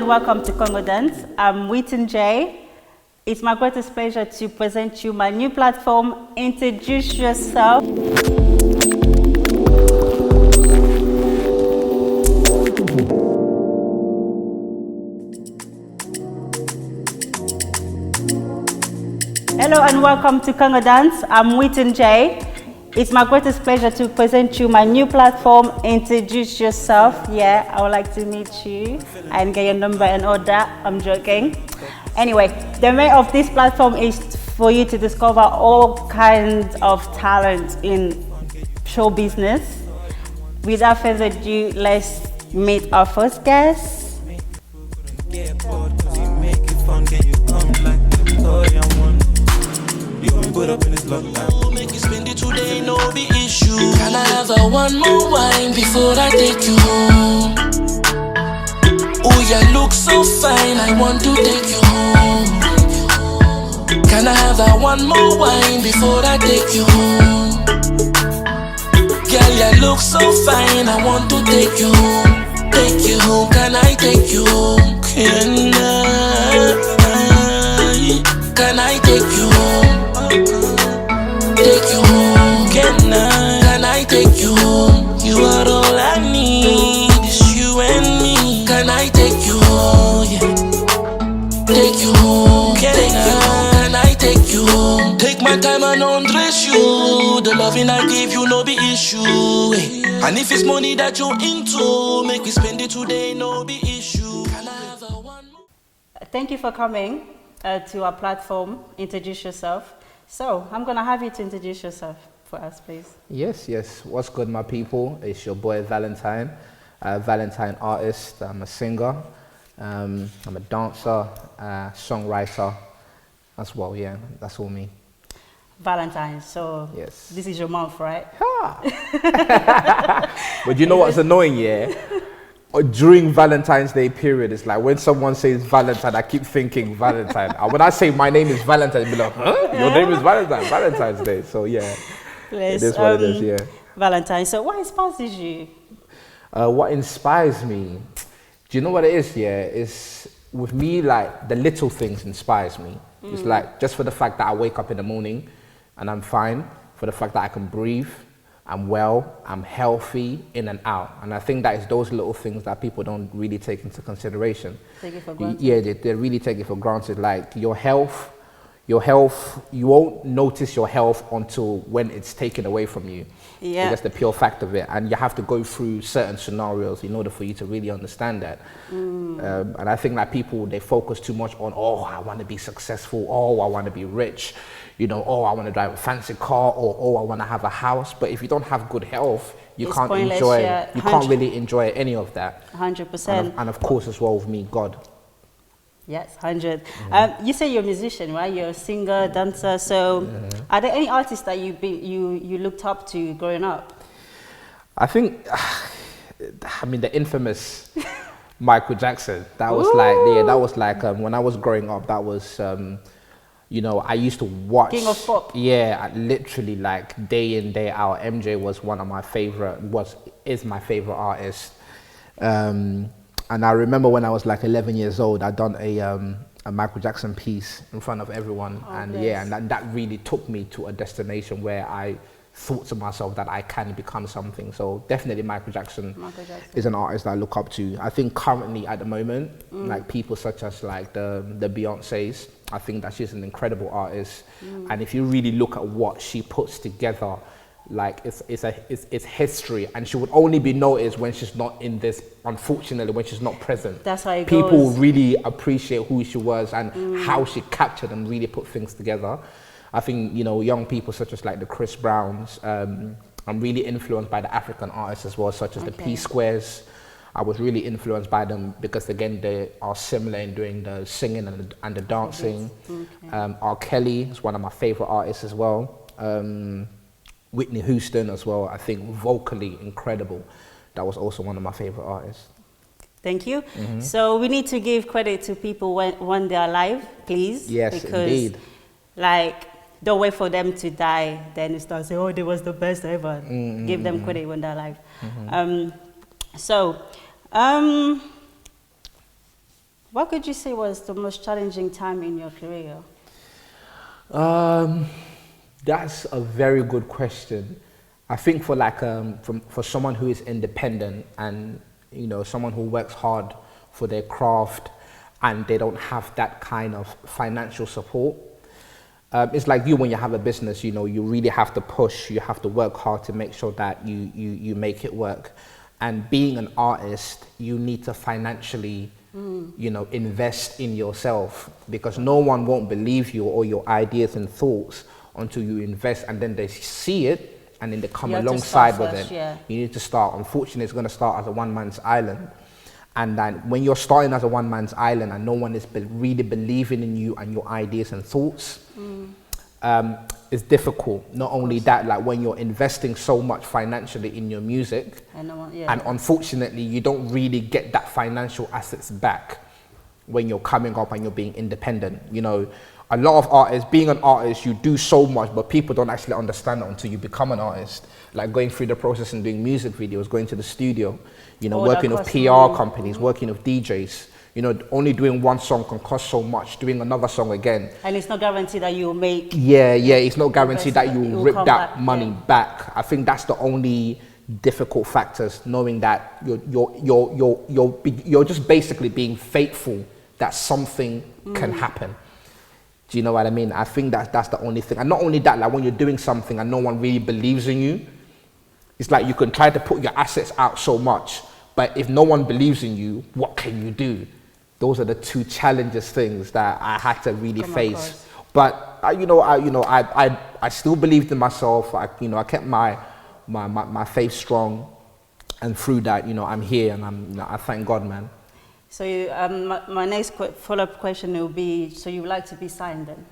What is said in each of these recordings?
and welcome to Congodance. I'm Weton J. It's my greatest pleasure to present you my new platform, Intoduce Yourself. Hello and welcome to Congodance. I'm Weton J. It's my greatest pleasure to present you my new platform, Introduce Yourself. Yeah, I would like to meet you and get your number and all that. I'm joking. Anyway, the main of this platform is for you to discover all kinds of talent in show business. Without further ado, let's meet our first guest. Put up in this lockdown. Make you spend it today, no be issue. Can I have a one more wine before I take you home? Oh, you look so fine, I want to take you home. Can I have a one more wine before I take you home? Girl, you look so fine, I want to take you home. Take you home, can I take you home? Can I take you home? Take you home, can I take you home? You are all I need, it's you and me. Can I take you home? Yeah. Take you home, can I take you home? Take my time and undress you. The loving I give you no be issue. And if it's money that you're into, make me spend it today, no be issue. Can I have a one more? Thank you for coming to our platform, Introduce Yourself. So, I'm going to have you to introduce yourself for us, please. Yes. What's good, my people? It's your boy, Valentine. Valentine artist. I'm a singer. I'm a dancer, songwriter as well, yeah. That's all me. Valentine, so yes. This is your month, right? But you know what's annoying, yeah? During Valentine's Day period, it's like when someone says Valentine, I keep thinking Valentine. And when I say my name is Valentine, be like, huh? Your name is Valentine, Valentine's Day. So yeah, Bless. It is what it is, yeah. Valentine, so what inspires you? What inspires me? Do you know what it is, yeah? It's with me, like the little things inspires me. It's like just for the fact that I wake up in the morning and I'm fine, for the fact that I can breathe, I'm well, I'm healthy, in and out. And I think that is those little things that people don't really take into consideration. Take it for granted. Yeah, they really take it for granted. Like your health, you won't notice your health until when it's taken away from you. Yeah. That's the pure fact of it. And you have to go through certain scenarios in order for you to really understand that. And I think that people, they focus too much on, oh, I want to be successful, oh, I want to be rich. You know, oh, I want to drive a fancy car, or oh, I want to have a house. But if you don't have good health, you can't enjoy. Yeah. You can't really enjoy any of that. 100%. And of course, as well with me, God. Yes, 100. You say you're a musician, right? You're a singer, dancer. So, are there any artists that you looked up to growing up? I think, the infamous Michael Jackson. That was when I was growing up. That was. You know, I used to watch King of Pop. Yeah, literally like day in, day out. MJ was one of my favorite, is my favorite artist. And I remember when I was like 11 years old, I'd done a Michael Jackson piece in front of everyone. And that really took me to a destination where I thought to myself that I can become something. So definitely Michael Jackson is an artist that I look up to. I think currently at the moment, like people such as like the Beyoncés, I think that she's an incredible artist. And if you really look at what she puts together, like it's history, and she would only be noticed when she's not in this, unfortunately, when she's not present. That's how it People goes. really appreciate who she was and how she captured and really put things together. I think, you know, young people such as like the Chris Browns, I'm really influenced by the African artists as well, such as the P Squares. I was really influenced by them because, again, they are similar in doing the singing and the dancing. R. Kelly is one of my favorite artists as well. Whitney Houston as well, I think vocally incredible. That was also one of my favorite artists. Thank you. So we need to give credit to people when they're alive, please. Yes, because, indeed. Like, don't wait for them to die, then you start saying, oh, they was the best ever. Give them credit when they're alive. What could you say was the most challenging time in your career? That's a very good question. I think for like for someone who is independent and someone who works hard for their craft and they don't have that kind of financial support, it's like you when you have a business. You really have to push. You have to work hard to make sure that you make it work. And being an artist, you need to financially invest in yourself, because no one won't believe you or your ideas and thoughts until you invest, and then they see it and then they come alongside with it. Yeah. You need to start. Unfortunately, it's going to start as a one-man's island. And then when you're starting as a one-man's island and no one is really believing in you and your ideas and thoughts, it's difficult. Not only that, like when you're investing so much financially in your music, and unfortunately you don't really get that financial assets back when you're coming up and you're being independent. A lot of artists, being an artist, you do so much, but people don't actually understand it until you become an artist. Like going through the process and doing music videos, going to the studio, working with PR companies, working with DJs. Only doing one song can cost so much, doing another song again. And it's not guaranteed that you'll make... Yeah, it's not guaranteed that you'll rip that money back. I think that's the only difficult factors, knowing that you're just basically being faithful that something can happen. Do you know what I mean? I think that's the only thing. And not only that, like when you're doing something and no one really believes in you, it's like you can try to put your assets out so much, but if no one believes in you, what can you do? Those are the two challenges things that I had to really face. But I still believed in myself. I kept my faith strong, and through that, I'm here, and I thank God, man. So my next follow-up question will be: so you would like to be signed then?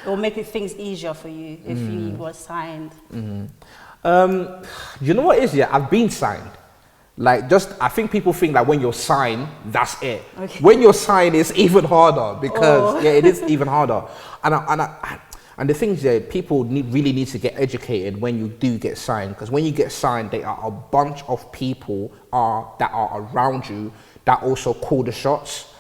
It will make things easier for you if you were signed. You know what it is? Yeah, I've been signed. I think people think that when you're signed, that's it. Okay. When you're signed, it's even harder, because it is even harder. And the thing is that people really need to get educated when you do get signed, because when you get signed, there are a bunch of people that are around you that also call the shots.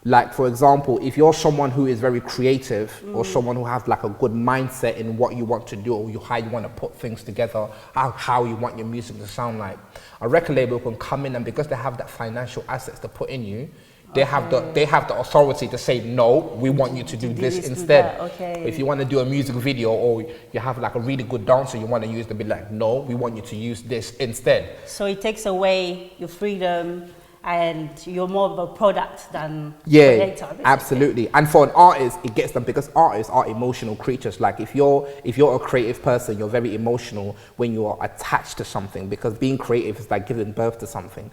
Like, for example, if you're someone who is very creative or someone who has like a good mindset in what you want to do, or how you want to put things together, how you want your music to sound like, a record label can come in, and because they have that financial assets to put in you, they have the authority to say, no, we want you to do this instead. If you want to do a music video, or you have like a really good dancer you want to use, they'll be like, no, we want you to use this instead. So it takes away your freedom, and you're more of a product than creator. Basically. Absolutely. And for an artist, it gets them, because artists are emotional creatures. Like if you're a creative person, you're very emotional when you're attached to something, because being creative is like giving birth to something.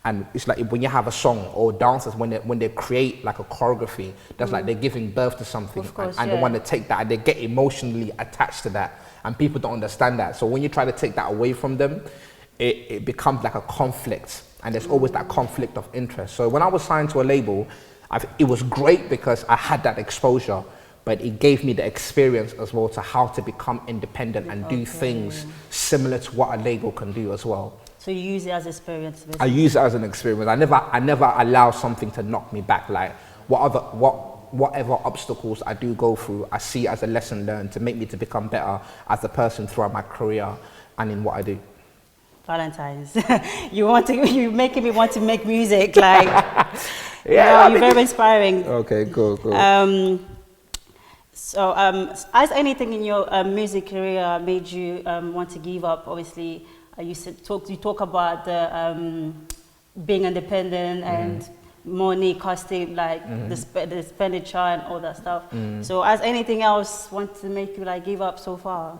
And it's like when you have a song, or dancers when they create like a choreography, that's like they're giving birth to something, of course, and they want to take that and they get emotionally attached to that, and people don't understand that. So when you try to take that away from them, it becomes like a conflict, and there's always that conflict of interest. So when I was signed to a label, it was great because I had that exposure, but it gave me the experience as well to how to become independent and do things similar to what a label can do as well. So you use it as experience? Basically. I use it as an experience. I never allow something to knock me back. Like whatever obstacles I do go through, I see it as a lesson learned to make me to become better as a person throughout my career and in what I do. Valentine's, you're making me want to make music. Like, you're very inspiring. Okay, cool. So, has anything in your music career made you want to give up? Obviously, you talk about the being independent and money costing, like the expenditure and all that stuff. So, has anything else want to make you like give up so far?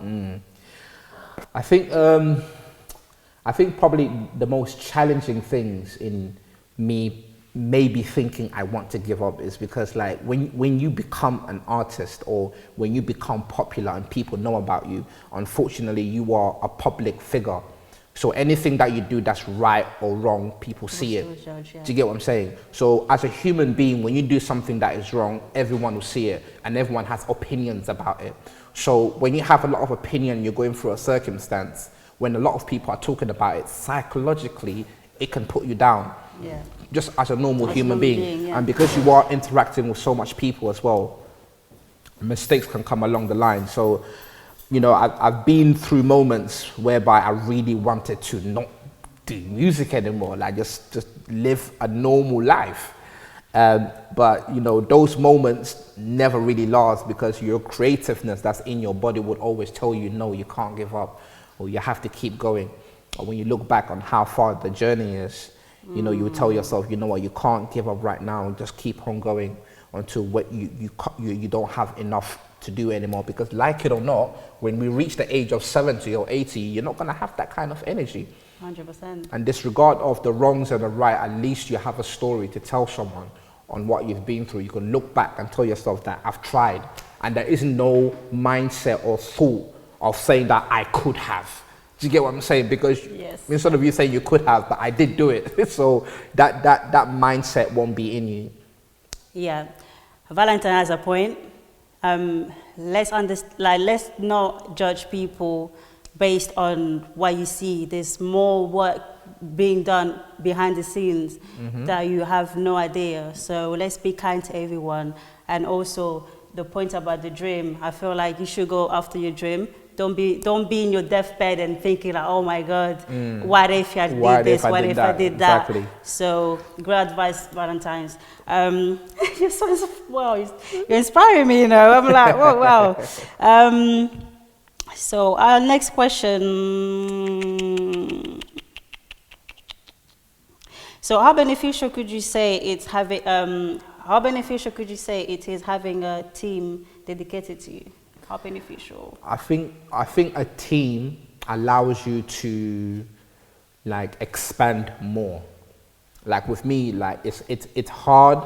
I think probably the most challenging things in me maybe thinking I want to give up is because like when you become an artist, or when you become popular and people know about you, unfortunately you are a public figure. So anything that you do that's right or wrong, people see it. Do you get what I'm saying? So as a human being, when you do something that is wrong, everyone will see it, and everyone has opinions about it. So when you have a lot of opinion, you're going through a circumstance, when a lot of people are talking about it, psychologically, it can put you down. Yeah. Just as a normal human being. Yeah. And because you are interacting with so much people as well, mistakes can come along the line. So, you know, I've been through moments whereby I really wanted to not do music anymore, like just live a normal life. But, you know, those moments never really last because your creativeness that's in your body would always tell you, no, you can't give up, or you have to keep going. Or when you look back on how far the journey is, you know, you would tell yourself, you know what, you can't give up right now, just keep on going until what you don't have enough to do anymore. Because like it or not, when we reach the age of 70 or 80, you're not going to have that kind of energy. 100%. And disregard of the wrongs and the right, at least you have a story to tell someone on what you've been through. You can look back and tell yourself that I've tried, and there is no mindset or thought of saying that I could have. Do you get what I'm saying? Because instead of you saying you could have, but I did do it. So that mindset won't be in you. Yeah. Valentine has a point. Let's not judge people based on what you see. There's more work being done behind the scenes that you have no idea. So let's be kind to everyone. And also the point about the dream, I feel like you should go after your dream. Don't be in your deathbed and thinking like, oh my God, what if I did this? What if I did that? Exactly. So great advice, Valentine's. You're so, wow, you're inspiring me, you know. I'm like, oh wow. So our next question. So how beneficial could you say it's having? How beneficial could you say it is having a team dedicated to you? How beneficial? I think a team allows you to like expand more. Like with me, like it's hard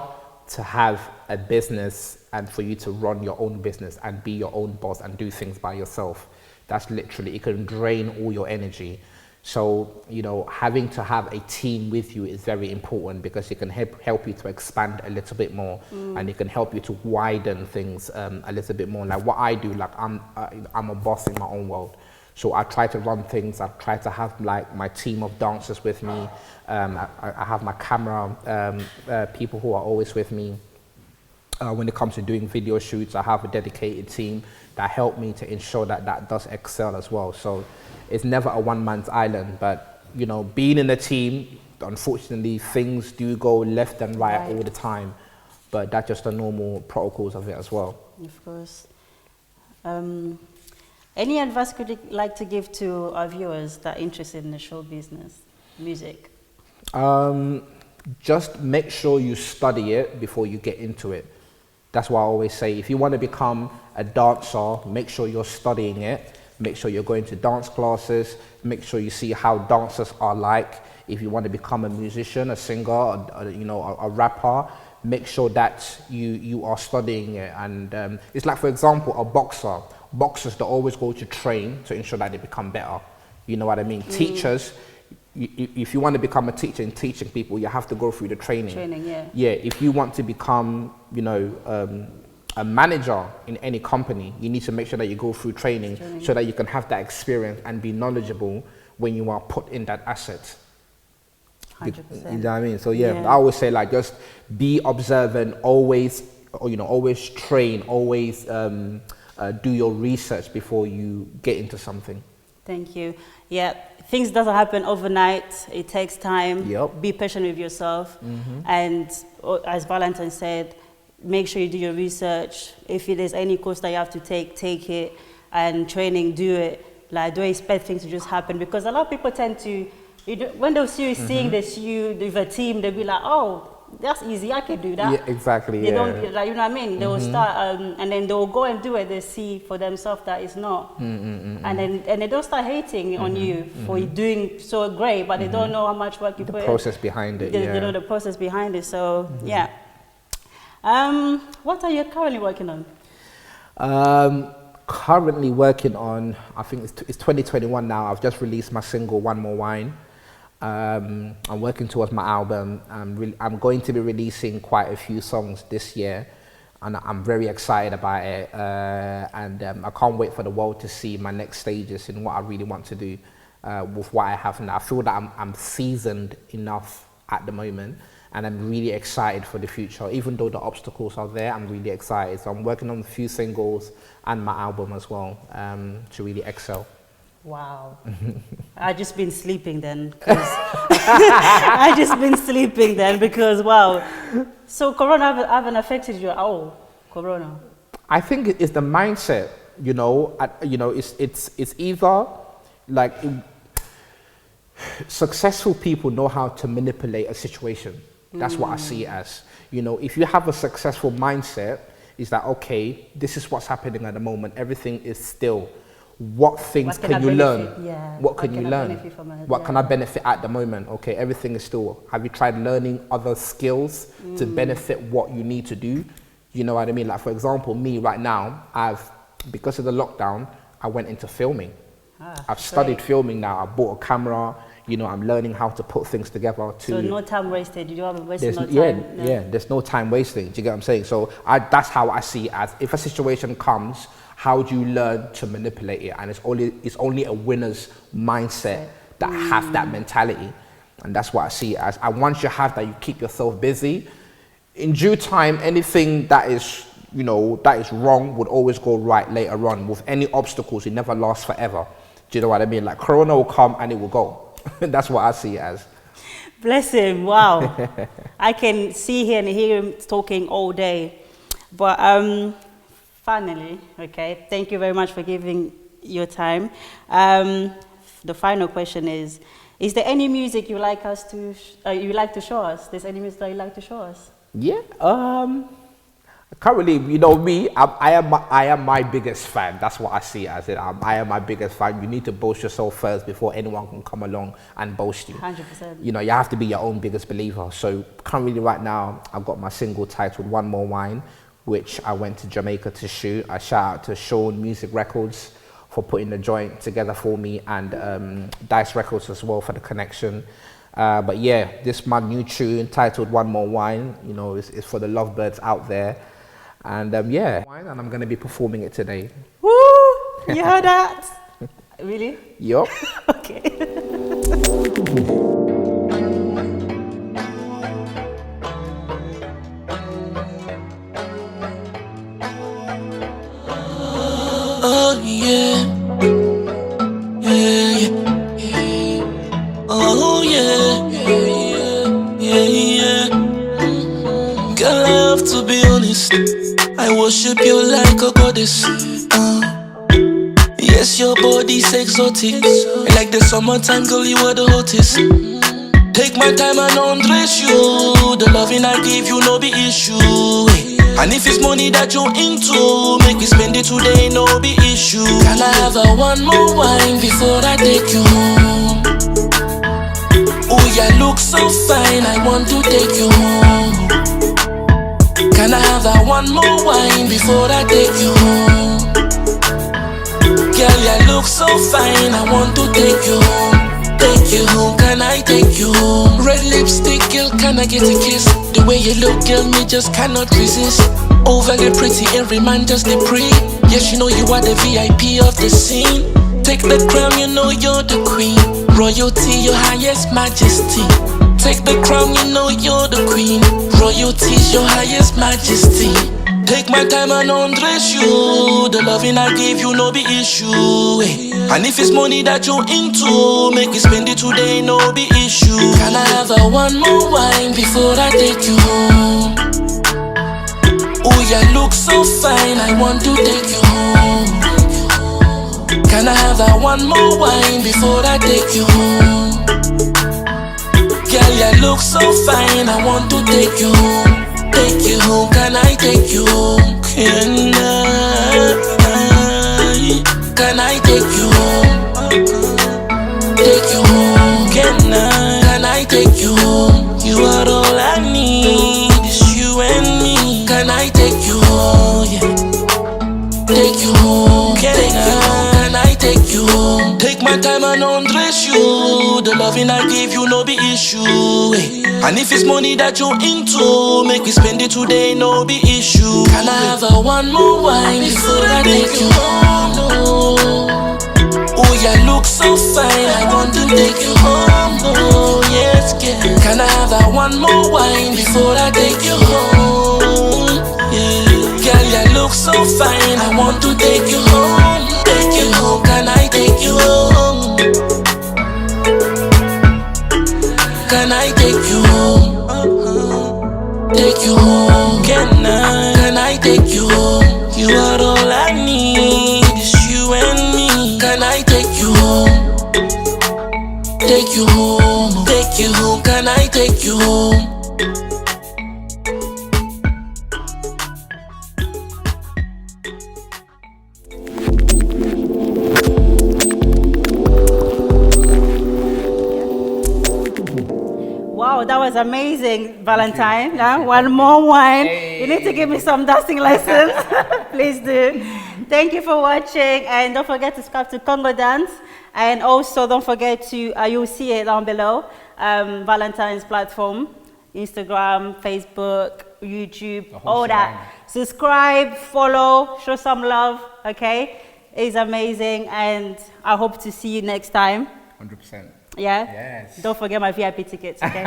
to have a business and for you to run your own business and be your own boss and do things by yourself. That's literally, it can drain all your energy. So, you know, having to have a team with you is very important because it can help you to expand a little bit more, and it can help you to widen things a little bit more. Like what I do, like I'm a boss in my own world. So I try to run things. I try to have like my team of dancers with me. I have my camera people who are always with me. When it comes to doing video shoots, I have a dedicated team that help me to ensure that does excel as well. So it's never a one-man's island, but you know, being in a team, unfortunately, things do go left and right all the time, but that's just the normal protocols of it as well. Of course. Any advice could you like to give to our viewers that are interested in the show business, music? Just make sure you study it before you get into it. That's why I always say, if you want to become a dancer, make sure you're studying it. Make sure you're going to dance classes. Make sure you see how dancers are like. If you want to become a musician, a singer, you know, a rapper, make sure that you are studying it. And it's like, for example, a boxer. Boxers, they always go to train to ensure that they become better. You know what I mean? Teachers, if you want to become a teacher and teaching people, you have to go through the training. Yeah, if you want to become, you know, a manager in any company, you need to make sure that you go through training so that you can have that experience and be knowledgeable when you are put in that asset. 100%. You know what I mean? So yeah, I always say like just be observant, always, or, you know, always train, always do your research before you get into something. Thank you. Yeah, things doesn't happen overnight. It takes time. Be patient with yourself. And as Valentine said, make sure you do your research. If there's any course that you have to take it. And training, do it. Like, don't expect things to just happen, because a lot of people tend to, when they'll see you seeing this, you with a team, they'll be like, oh, that's easy, I can do that. Yeah, exactly. They don't, like, you know what I mean? They will start, and then they'll go and do it. They see for themselves that it's not, and then they don't start hating on you for doing so great, but they don't know how much work you put in. The process behind it. They know the process behind it. So yeah. What are you currently working on? Currently working on, I think it's 2021 now. I've just released my single One More Wine. I'm working towards my album. I'm going to be releasing quite a few songs this year, and I'm very excited about it. And I can't wait for the world to see my next stages in what I really want to do. with what I have now. I feel that I'm seasoned enough at the moment, and I'm really excited for the future. Even though the obstacles are there, I'm really excited. So I'm working on a few singles and my album as well, to really excel. Wow. I just been sleeping then. I just been sleeping then because, wow. So Corona haven't affected you at all? Corona? I think it's the mindset, you know. It's either like successful people know how to manipulate a situation. That's what I see it as. You know, if you have a successful mindset, is that okay, this is what's happening at the moment, everything is still. What things can you learn? Yeah. What can you learn? What can I benefit at the moment? Okay, everything is still. Have you tried learning other skills to benefit what you need to do? You know what I mean? Like for example, me right now, because of the lockdown, I went into filming. I've studied filming now. I bought a camera. You know, I'm learning how to put things together. So no time wasted. You haven't wasted no time. Yeah, there's no time wasting. Do you get what I'm saying? So that's how I see it as. If a situation comes, how do you learn to manipulate it? And it's only a winner's mindset that have that mentality. And that's what I see it as. And once you have that, you keep yourself busy. In due time, anything that is, you know, that is wrong would always go right later on. With any obstacles, it never lasts forever. Do you know what I mean? Like Corona will come and it will go. That's what I see it as. Bless him. Wow. I can see him and hear him talking all day. But finally, okay, thank you very much for giving your time. The final question is there any music you like us to you like to show us? There's any music that you like to show us? Yeah. Currently, you know me, I am my biggest fan. That's what I see as it. I am my biggest fan. You need to boast yourself first before anyone can come along and boast you. 100%. You know, you have to be your own biggest believer. So currently right now, I've got my single titled One More Wine, which I went to Jamaica to shoot. I shout out to Sean Music Records for putting the joint together for me, and Dice Records as well for the connection. But yeah, this is my new tune titled One More Wine. You know, it's for the lovebirds out there. And yeah, and I'm going to be performing it today. Woo! You heard that? Really? Yup. Okay. Oh yeah, yeah, yeah. Oh yeah, yeah, yeah, yeah. Girl, I have to be honest. I worship you like a goddess. Yes, your body's exotic. Like the summertime, girl, you are the hottest. Take my time and undress you. The loving I give you, no be issue. And if it's money that you're into, make me spend it today, no be issue. Can I have one more wine before I take you home? Oh, you look so fine, I want to take you home. Can I have one more wine before I take you home? Girl, you look so fine, I want to take you home. Take you home, can I take you home? Red lipstick, girl, can I get a kiss? The way you look, girl, me just cannot resist. Overly pretty, every man just the pre. Yes, you know you are the VIP of the scene. Take the crown, you know you're the queen. Royalty, your highest majesty. Take the crown, you know you're the queen. Royalty's your highest majesty. Take my time and undress you. The loving I give you, no be issue. And if it's money that you're into, make me spend it today, no be issue. Can I have one more wine before I take you home? Oh, you look so fine, I want to take you home. Can I have one more wine before I take you home? Girl, you look so fine, I want to take you home. Take you home, can I take you home? Can I take you home? Take you home, can I take you home? You are all I need, it's you and me. Can I take you home? Yeah. Take you home, can I take you home? Take my time and undress you. The loving I give you, no be issue. And if it's money that you're into, make me spend it today, no be issue. Can I have one more wine before I take you home? Oh, you look so fine, I want to take you home. Oh, yes, girl. Can I have that one more wine before I take you home? Yeah. Girl, you look so fine, I want to take you home. Take you home, can I take you home? Can I take you home? Take you home, can I take you home? You are all I need, it's you and me. Can I take you home? Take you home, take you home, can I take you home? Wow, that was amazing, Valentine. Yeah? One more wine. Hey. You need to give me some dancing lessons. Please do. Thank you for watching, and don't forget to subscribe to Congodance. And also don't forget to, you'll see it down below, Valentine's platform, Instagram, Facebook, YouTube, all that. Subscribe, follow, show some love, okay? It's amazing, and I hope to see you next time. 100%. Yeah? Yes. Don't forget my VIP tickets, okay?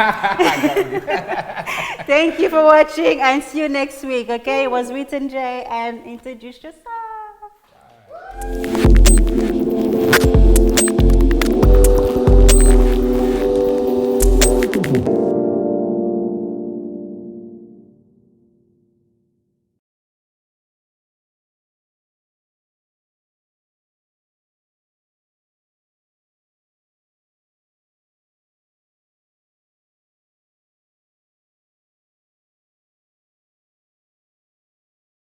Thank you for watching, and see you next week, okay? It was Weton J, and Intoduce Yourself.